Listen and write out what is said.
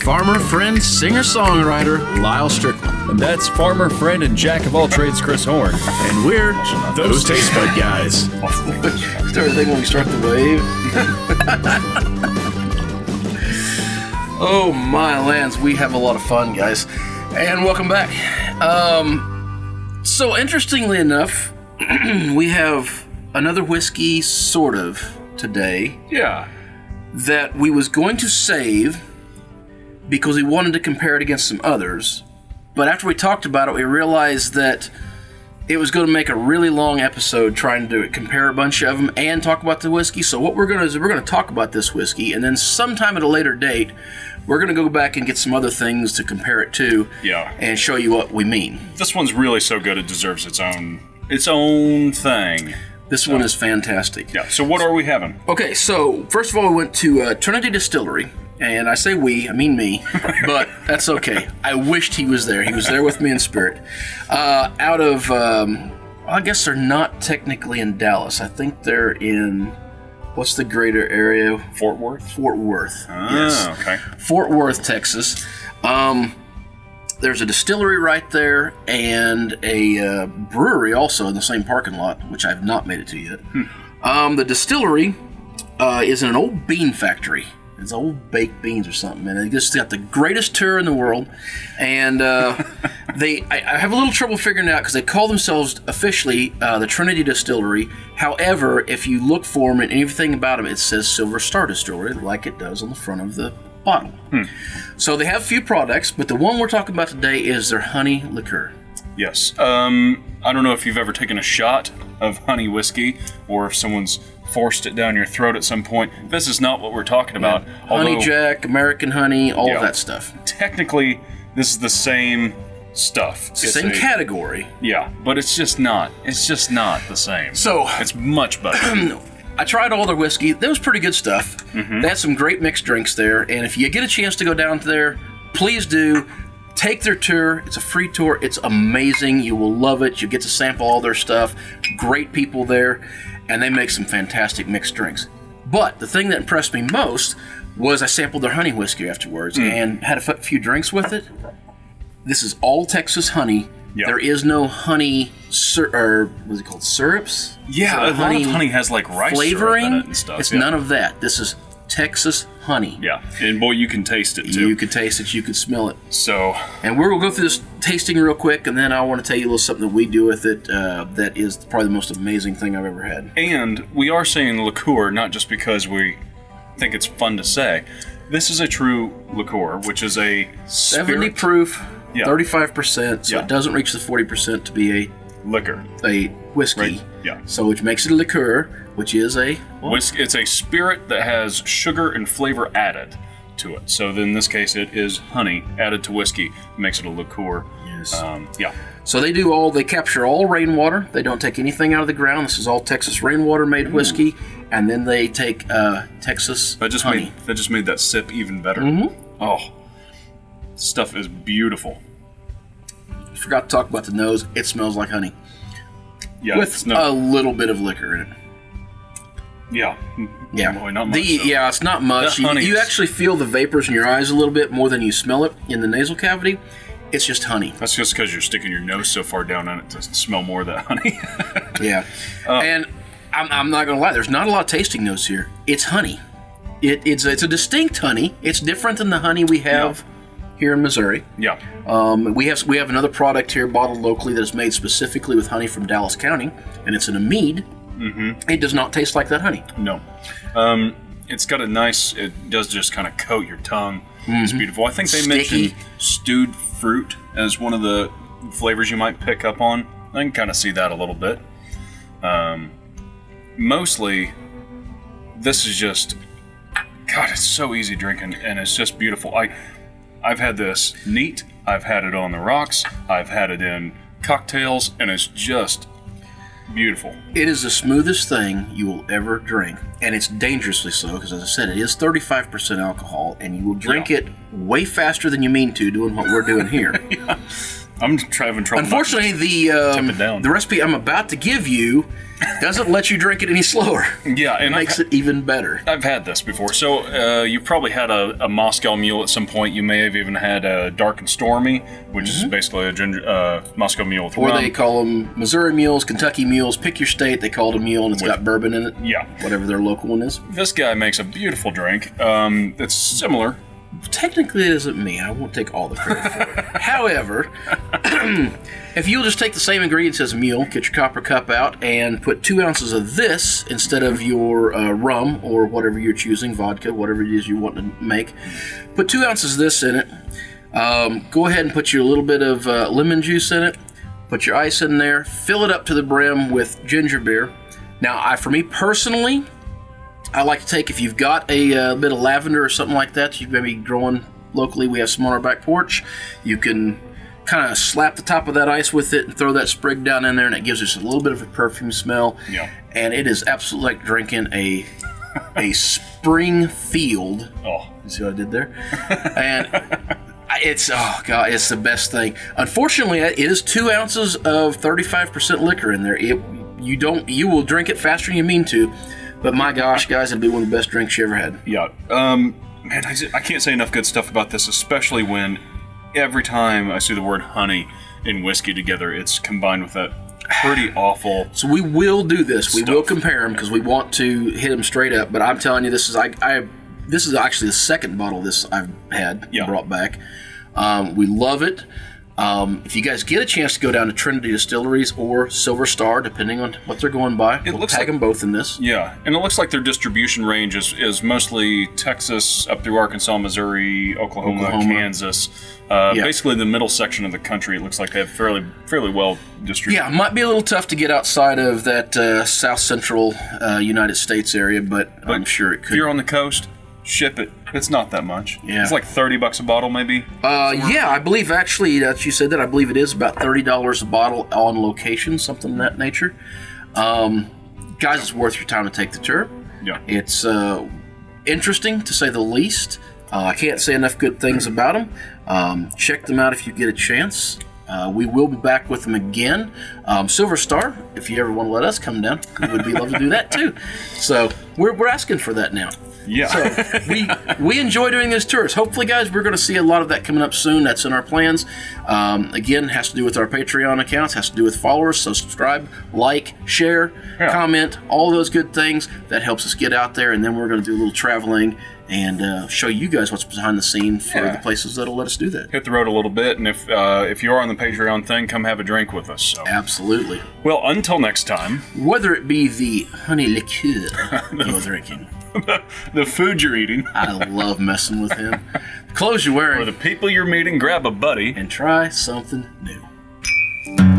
farmer, friend, singer-songwriter, Lyal Strickland. And that's farmer, friend, and jack-of-all-trades, Chris Horn. And we're those Tastebud Guys. Start thinking when we start the wave. Oh, my lands. We have a lot of fun, guys. And welcome back. So, interestingly enough, we have another whiskey, sort of, today. Yeah. That we was going to save because we wanted to compare it against some others. But after we talked about it, we realized that it was going to make a really long episode trying to compare a bunch of them and talk about the whiskey. So what we're going to do is we're going to talk about this whiskey, and then sometime at a later date, we're going to go back and get some other things to compare it to, and show you what we mean. This one's really so good it deserves its own thing. This one is fantastic. Yeah. So what are we having? Okay, so first of all, we went to Trinity Distillery. And I say we, I mean me, but that's okay. I wished he was there. He was there with me in spirit. Out of, I guess they're not technically in Dallas. I think they're in, what's the greater area? Fort Worth? Fort Worth, yes. Okay. Fort Worth, Texas. There's a distillery right there and a brewery also in the same parking lot, which I've not made it to yet. The distillery is in an old bean factory. It's old baked beans or something, and they just got the greatest tour in the world. And I have a little trouble figuring it out because they call themselves officially the Trinity Distillery. However, if you look for them and everything about them, it says Silver Star Distillery, like it does on the front of the bottle. So they have a few products, but the one we're talking about today is their honey liqueur. Yes. I don't know if you've ever taken a shot of honey whiskey or if someone's forced it down your throat at some point. This is not what we're talking about. Honey Jack, American honey, all of that stuff. Technically, this is the same stuff. It's the same category. Yeah, but it's just not. It's just not the same. So it's much better. I tried all their whiskey. That was pretty good stuff. They had some great mixed drinks there. And if you get a chance to go down there, please do. Take their tour. It's a free tour. It's amazing. You will love it. You get to sample all their stuff. Great people there. And they make some fantastic mixed drinks. But the thing that impressed me most was I sampled their honey whiskey afterwards and had a few drinks with it. This is all Texas honey. Yep. There is no honey, or what's it called, syrups? Yeah, a lot of honey has like rice flavoring syrup in it and stuff. It's none of that. This is Texas honey. Yeah, and boy, you can taste it too. You can taste it, you can smell it. So, and we're going to go through this tasting real quick, and then I want to tell you a little something that we do with it that is probably the most amazing thing I've ever had. And we are saying liqueur, not just because we think it's fun to say. This is a true liqueur, which is a 70 proof, 35%, so it doesn't reach the 40% to be a liquor. A whiskey. Right. Yeah. So which makes it a liqueur, which is a whiskey. It's a spirit that has sugar and flavor added to it. So in this case, it is honey added to whiskey. Makes it a liqueur. Yes. So they capture all rainwater. They don't take anything out of the ground. This is all Texas rainwater made whiskey, and then they take Texas honey. That just made that sip even better. Oh, stuff is beautiful. Forgot to talk about the nose. It smells like honey. Yeah, with a little bit of liquor in it. Yeah. Boy, not much. It's not much. You actually feel the vapors in your eyes a little bit more than you smell it in the nasal cavity. It's just honey. That's just because you're sticking your nose so far down on it to smell more of that honey. Yeah. And I'm not going to lie. There's not a lot of tasting notes here. It's honey. It's a distinct honey. It's different than the honey we have here in Missouri. Yeah. We have another product here bottled locally that is made specifically with honey from Dallas County, and it's in a mead. It does not taste like that honey. No. It's got a nice, it does just kind of coat your tongue. It's beautiful. I think they mentioned stewed fruit as one of the flavors you might pick up on. I can kind of see that a little bit. Mostly, this is just, God, it's so easy drinking, and it's just beautiful. I've had this neat. I've had it on the rocks. I've had it in cocktails, and it's just beautiful. It is the smoothest thing you will ever drink, and it's dangerously so because, as I said, it is 35% alcohol, and you will drink it way faster than you mean to doing what we're doing here. I'm having trouble. Unfortunately, the recipe I'm about to give you doesn't let you drink it any slower. Yeah, and Makes it even better. I've had this before. So you've probably had a Moscow Mule at some point. You may have even had a Dark and Stormy, which is basically a Moscow Mule with Or rum. they call them Missouri mules, Kentucky mules. Pick your state. They call it a mule, and it's got bourbon in it. Yeah. Whatever their local one is. This guy makes a beautiful drink. It's similar. Technically, it isn't me. I won't take all the credit for it. However, if you'll just take the same ingredients as a mule, get your copper cup out, and put 2 ounces of this instead of your rum or whatever you're choosing, vodka, whatever it is you want to make, put 2 ounces of this in it. Go ahead and put your little bit of lemon juice in it. Put your ice in there. Fill it up to the brim with ginger beer. Now, for me personally, I like to take, if you've got a bit of lavender or something like that you've maybe growing locally, we have some on our back porch, you can kind of slap the top of that ice with it and throw that sprig down in there, and it gives us a little bit of a perfume smell. Yeah. And it is absolutely like drinking a spring field. Oh. You see what I did there? And it's, oh God, it's the best thing. Unfortunately, it is 2 ounces of 35% liquor in there. You will drink it faster than you mean to. But my gosh, guys, it'll be one of the best drinks you ever had. Yeah. Man, I can't say enough good stuff about this, especially when every time I see the word honey and whiskey together, it's combined with that pretty awful. So we will do this. Stuff. We will compare them because we want to hit them straight up. But I'm telling you, this is actually the second bottle of this I've had brought back. We love it. If you guys get a chance to go down to Trinity Distilleries or Silver Star, depending on what they're going by, we'll tag them both in this. Yeah, and it looks like their distribution range is mostly Texas up through Arkansas, Missouri, Oklahoma. Kansas. Basically the middle section of the country. It looks like they have fairly well distributed. Yeah, it might be a little tough to get outside of that south central United States area, but I'm sure it could. If you're on the coast, ship it. It's not that much. Yeah. It's like $30 a bottle, maybe. Yeah, I believe actually that you said that. I believe it is about $30 a bottle on location, something of that nature. Guys, it's worth your time to take the tour. Yeah. It's interesting to say the least. I can't say enough good things about them. Check them out if you get a chance. We will be back with them again. Silver Star, if you ever want to let us come down, we would be love to do that too. So we're asking for that now. Yeah. So we enjoy doing these tours. Hopefully, guys, we're going to see a lot of that coming up soon. That's in our plans. Again, has to do with our Patreon accounts, has to do with followers. So subscribe, like, share, comment, all those good things. That helps us get out there. And then we're going to do a little traveling and show you guys what's behind the scene for the places that'll let us do that. Hit the road a little bit, and if you are on the Patreon thing, come have a drink with us. So. Absolutely. Well, until next time. Whether it be the honey liqueur you're drinking, the food you're eating, I love messing with him. The clothes you're wearing, or the people you're meeting, grab a buddy and try something new.